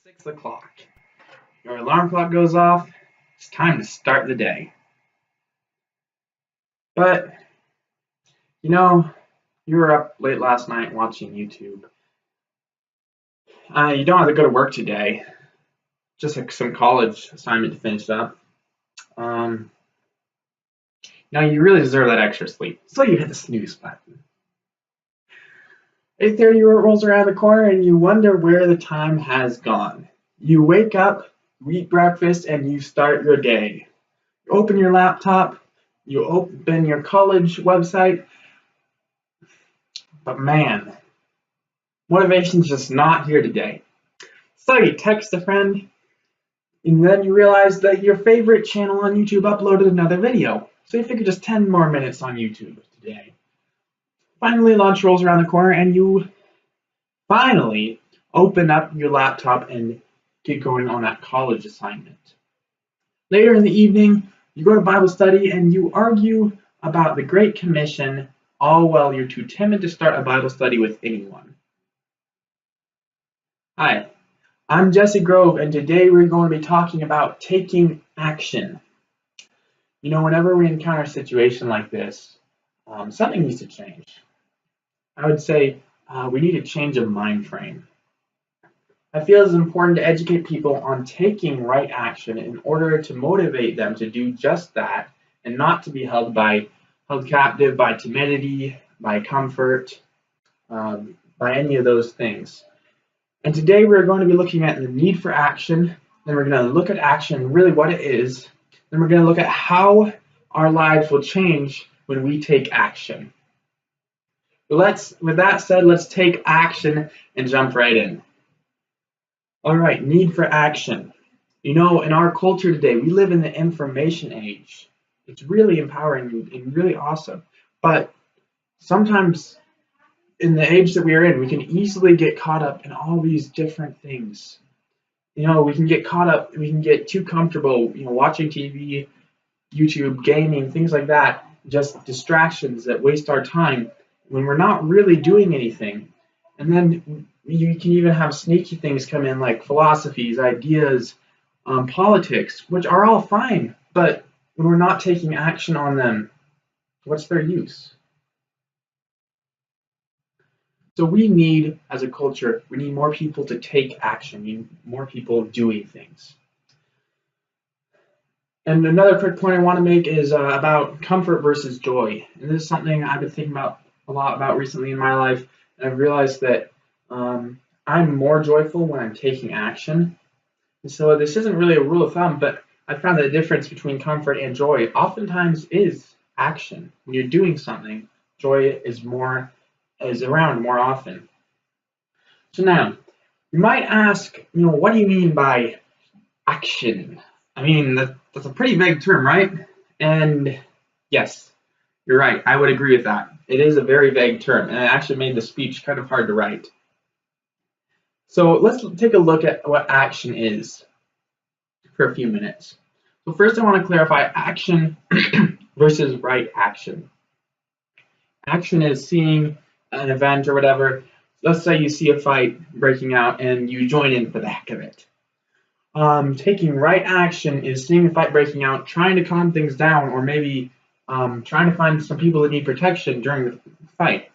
6 o'clock. Your alarm clock goes off. It's time to start the day. But, you know, you were up late last night watching YouTube. You don't have to go to work today. Just some college assignment to finish up. Now you really deserve that extra sleep, so you hit the snooze button. 8:30 rolls around the corner and you wonder where the time has gone. You wake up, you eat breakfast, and you start your day. You open your laptop, you open your college website, but man, motivation's just not here today. So you text a friend, and then you realize that your favorite channel on YouTube uploaded another video. So you figure just 10 more minutes on YouTube today. Finally, lunch rolls around the corner and you finally open up your laptop and get going on that college assignment. Later in the evening, you go to Bible study and you argue about the Great Commission, all while you're too timid to start a Bible study with anyone. Hi, I'm Jesse Grove, and today we're going to be talking about taking action. You know, whenever we encounter a situation like this, something needs to change. I would say we need a change of mind frame. I feel it's important to educate people on taking right action in order to motivate them to do just that and not to be held captive by timidity, by comfort, by any of those things. And today we're going to be looking at the need for action, then we're going to look at action, really what it is, then we're going to look at how our lives will change when we take action. With that said, let's take action and jump right in. All right, need for action. You know, in our culture today, we live in the information age. It's really empowering and really awesome. But sometimes in the age that we are in, we can easily get caught up in all these different things. You know, we can get caught up, we can get too comfortable, watching TV, YouTube, gaming, things like that, just distractions that waste our time when we're not really doing anything. And then you can even have sneaky things come in like philosophies, ideas, politics, which are all fine, but when we're not taking action on them, what's their use? So we need, as a culture, we need more people to take action, we need more people doing things. And another quick point I want to make is about comfort versus joy. And this is something I've been thinking about a lot about recently in my life, and I've realized that I'm more joyful when I'm taking action. And so this isn't really a rule of thumb, but I found that the difference between comfort and joy oftentimes is action. When you're doing something, joy is around more often. So now, you might ask, what do you mean by action? I mean, that's a pretty vague term, right? And yes, you're right. I would agree with that. It is a very vague term, and it actually made the speech kind of hard to write. So let's take a look at what action is for a few minutes. So first I want to clarify action versus right action. Action is seeing an event or whatever. Let's say you see a fight breaking out and you join in for the heck of it. Taking right action is seeing a fight breaking out, trying to calm things down, or maybe trying to find some people that need protection during the fight.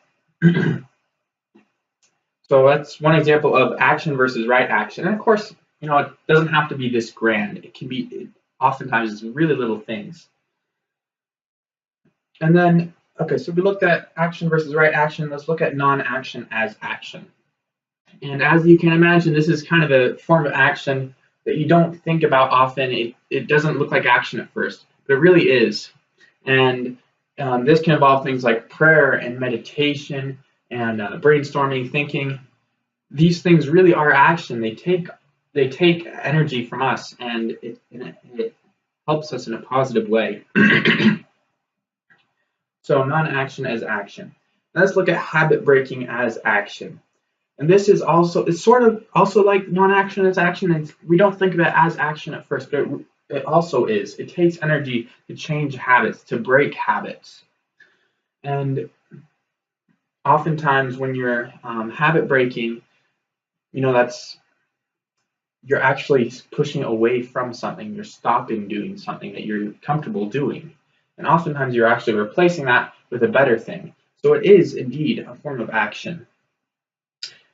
So that's one example of action versus right action. And of course, it doesn't have to be this grand. It can be, oftentimes, it's really little things. And then, okay, so we looked at action versus right action. Let's look at non-action as action. And as you can imagine, this is kind of a form of action that you don't think about often. It doesn't look like action at first, but it really is. And this can involve things like prayer and meditation and brainstorming, thinking. These things really are action. They take energy from us, and it helps us in a positive way. So non-action as action. Let's look at habit breaking as action. And this is it's sort of also like non-action as action, and we don't think of it as action at first, but it also is. It takes energy to change habits, to break habits. And oftentimes when you're habit breaking, that's you're actually pushing away from something. You're stopping doing something that you're comfortable doing. And oftentimes you're actually replacing that with a better thing. So it is indeed a form of action.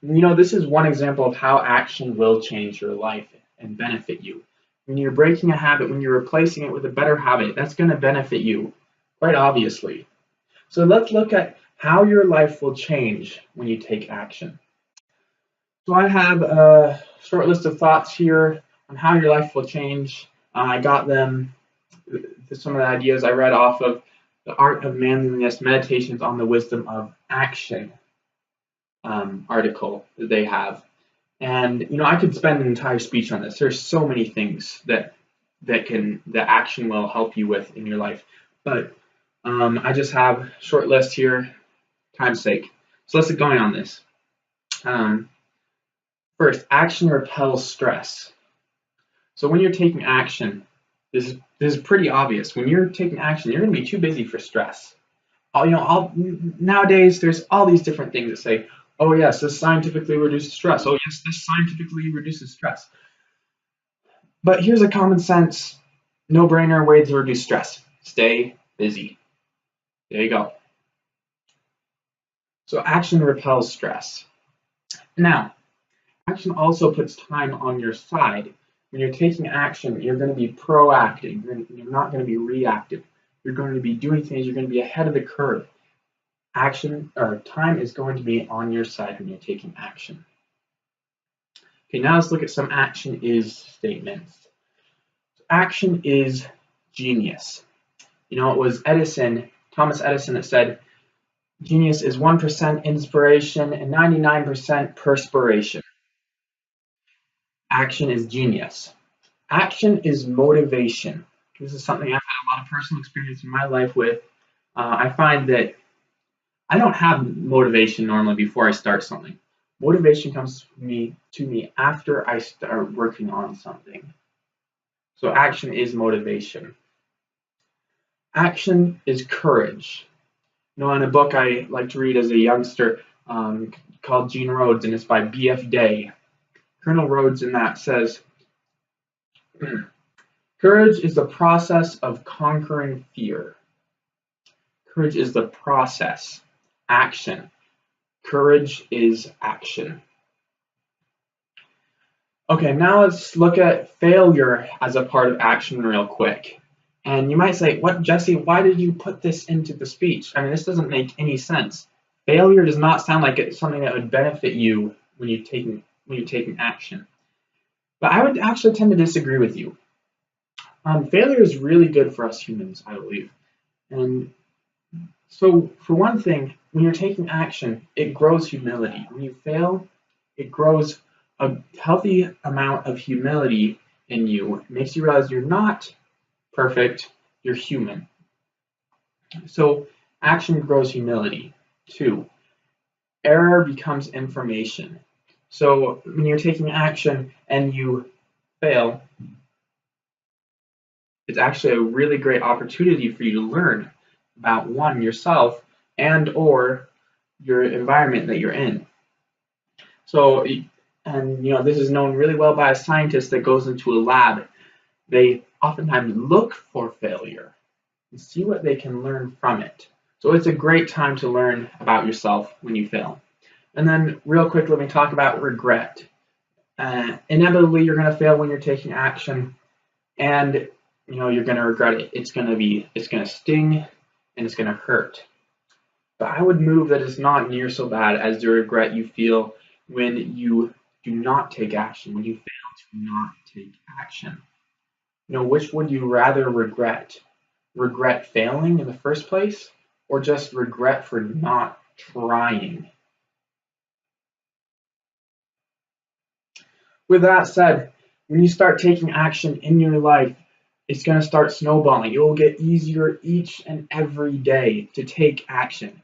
This is one example of how action will change your life and benefit you. When you're breaking a habit, when you're replacing it with a better habit, that's going to benefit you, quite obviously. So let's look at how your life will change when you take action. So I have a short list of thoughts here on how your life will change. I got them, some of the ideas I read off of The Art of Manliness, Meditations on the Wisdom of Action article that they have. And I could spend an entire speech on this. There's so many things that action will help you with in your life. But I just have a short list here, time's sake. So let's get going on this. First, action repels stress. So when you're taking action, this is pretty obvious. When you're taking action, you're going to be too busy for stress. Nowadays, there's all these different things that say, oh yes, this scientifically reduces stress. Oh yes, this scientifically reduces stress. But here's a common sense, no-brainer way to reduce stress. Stay busy. There you go. So action repels stress. Now, action also puts time on your side. When you're taking action, you're going to be proactive. You're not going to be reactive. You're going to be doing things. You're going to be ahead of the curve. Action or time is going to be on your side when you're taking action. Okay, now let's look at some action is statements. Action is genius. It was Thomas Edison, that said, genius is 1% inspiration and 99% perspiration. Action is genius. Action is motivation. This is something I've had a lot of personal experience in my life with. I find that I don't have motivation normally before I start something. Motivation comes to me after I start working on something. So action is motivation. Action is courage. In a book I like to read as a youngster called Gene Rhodes, and it's by B.F. Day. Colonel Rhodes in that says, courage is the process of conquering fear. Courage is the process. Action. Courage is action. Okay, now let's look at failure as a part of action real quick. And you might say, what, Jesse, why did you put this into the speech? This doesn't make any sense. Failure does not sound like it's something that would benefit you when you're taking action. But I would actually tend to disagree with you. Failure is really good for us humans, I believe. And so, for one thing, when you're taking action, it grows humility. When you fail, it grows a healthy amount of humility in you. It makes you realize you're not perfect, you're human. So, action grows humility. 2, error becomes information. So, when you're taking action and you fail, it's actually a really great opportunity for you to learn about yourself and or your environment that you're in. So, and this is known really well by a scientist that goes into a lab. They oftentimes look for failure and see what they can learn from it. So it's a great time to learn about yourself when you fail. And then real quick, let me talk about regret. Inevitably, you're going to fail when you're taking action, and you're going to regret it. It's going to sting and it's going to hurt. But I would move that it's not near so bad as the regret you feel when you do not take action, when you fail to not take action. Which would you rather regret? Regret failing in the first place, or just regret for not trying? With that said, when you start taking action in your life, it's going to start snowballing. It will get easier each and every day to take action.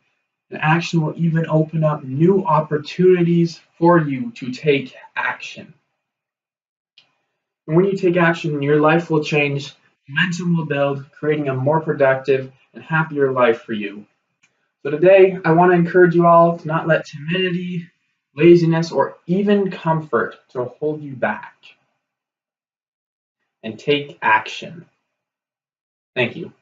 And action will even open up new opportunities for you to take action. And when you take action, your life will change, momentum will build, creating a more productive and happier life for you. So today, I want to encourage you all to not let timidity, laziness, or even comfort to hold you back. and take action. Thank you.